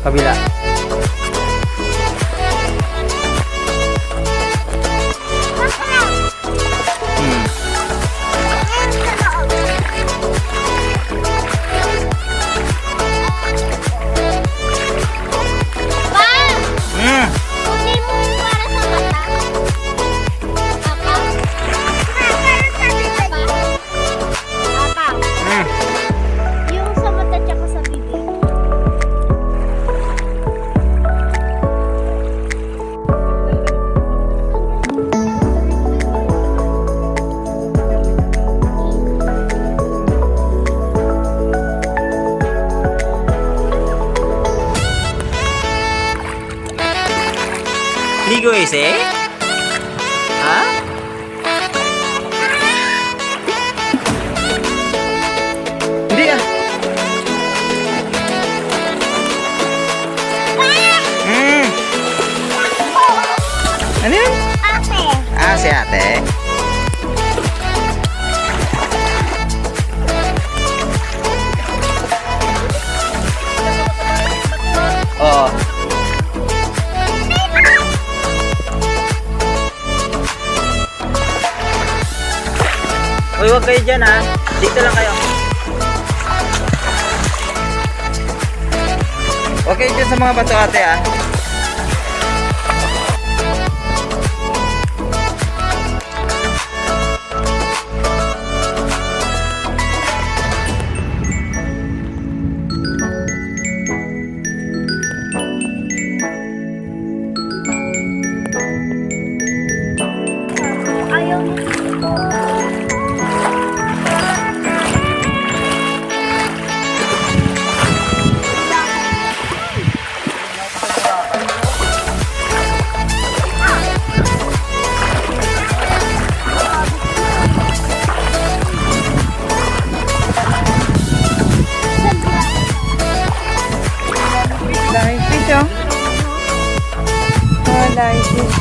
Kabila. Ligo ese? Ha? Hindi ah. Ano yun? Ate. Ah, si ate. Oo. Uy, huwag kayo dyan ha. Dito lang kayo. Huwag kayo dyan sa mga bato ate ha. Ayaw mo. Dahil fish oh. Oh, dahil fish.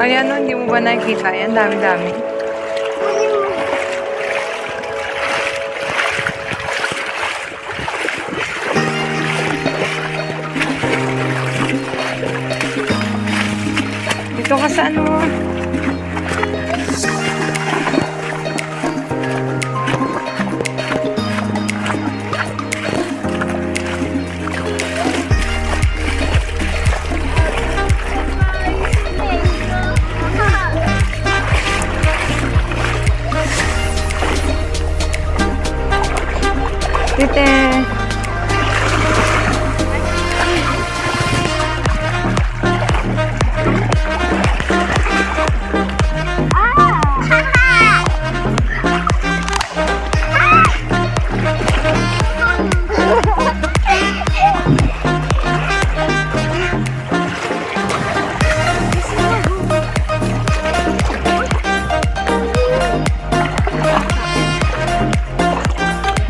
Ayan no, hindi mo ba nakikita? Ayan, dami-dami. Dito ka sa ano? Tite.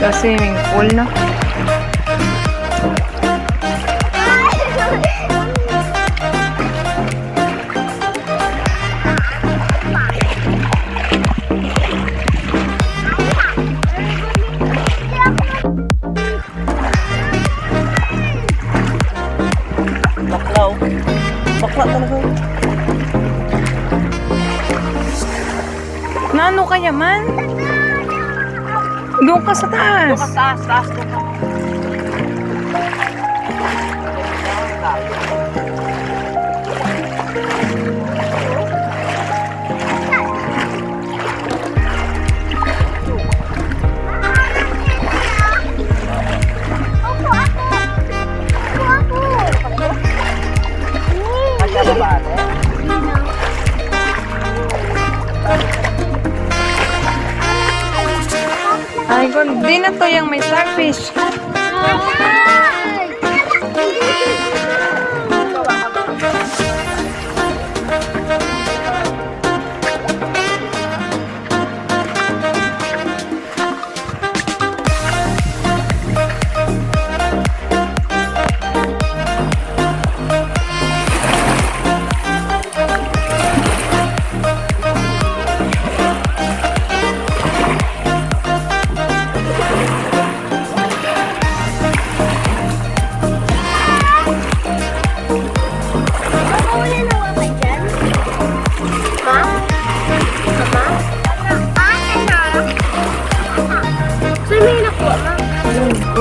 The swimming pool na. Baklaw. Bakla talaga. Nano kaya man? Doon ka sa taas. Taas, taas. Ay, di na to yung may starfish.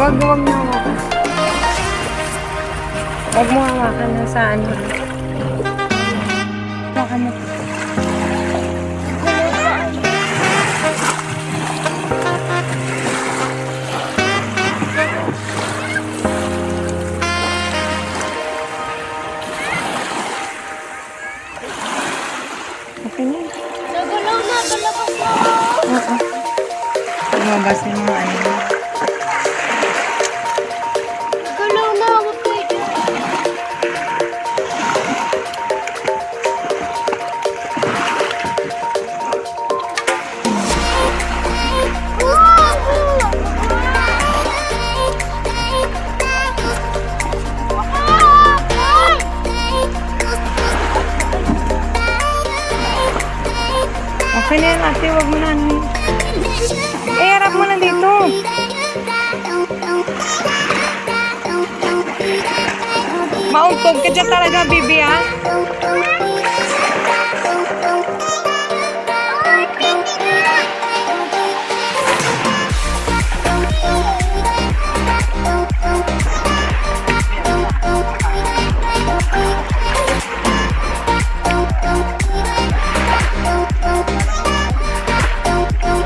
Wag mo hawakan. Wag mo hawakan na sa ano. Hawakan mo. Okay na. Nagalaw na, palabas na. Oo. Lumabas yung mga ano. Nagalaw na, huwag kayo dyan. Okay na yan ate, wag mo na ano. Harap mo na dito. Mauntog ka dyan talaga, bibi ha.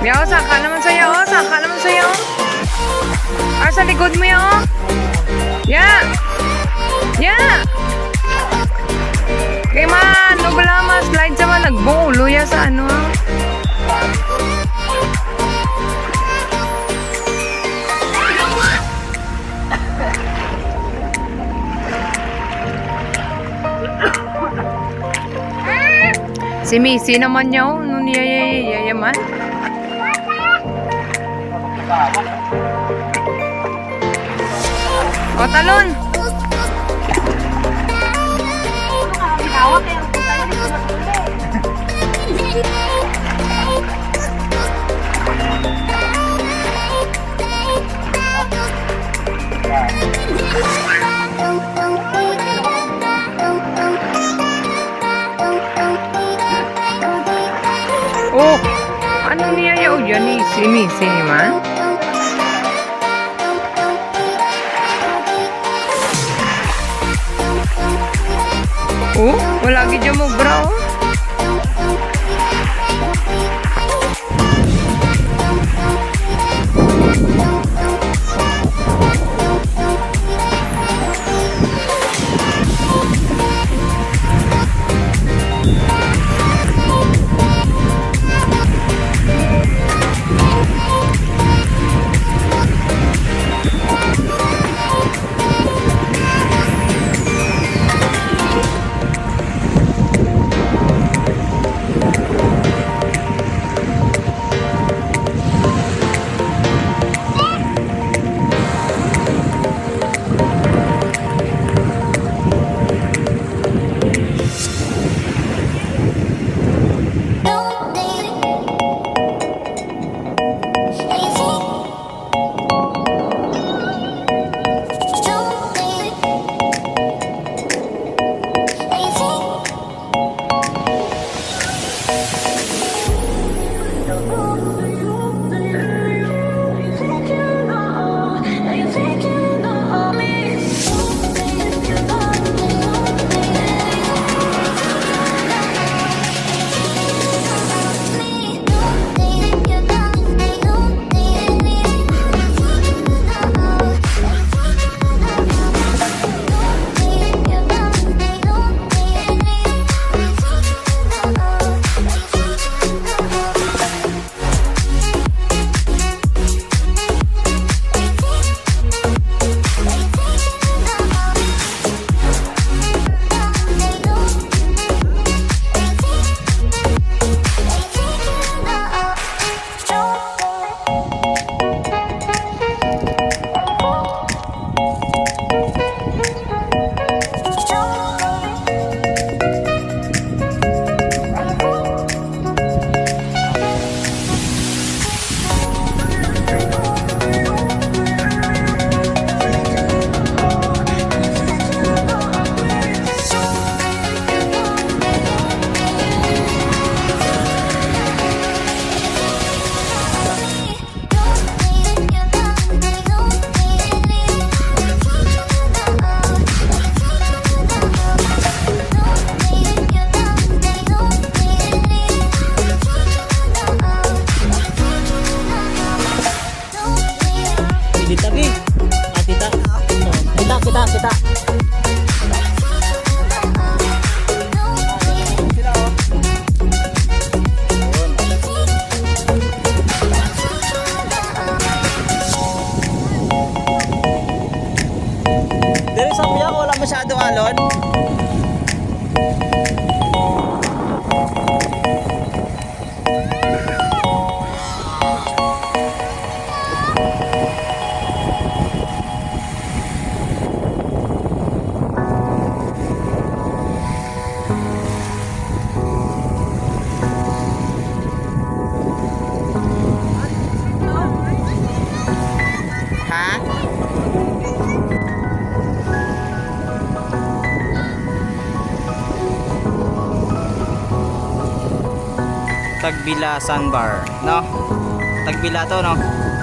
Yo, saka naman sa'yo, oh. Saka naman sa'yo. Ah, sa likod mo yun, oh. Yeah. Yeah. Kay man, no bala slide sa man, nagbuulo ya sa ano, ah. Si Missy naman niya, oh. Nung yayaman. O, talon! Oh! Ano niyayaw yan ni si Missy man? Oh, wala gid mo bra, oh. Pili tabi. Tita. Kita. Dere sa kuya, wala masyadong alon. Ha? Tagbila Sandbar, no? Tagbila to, no?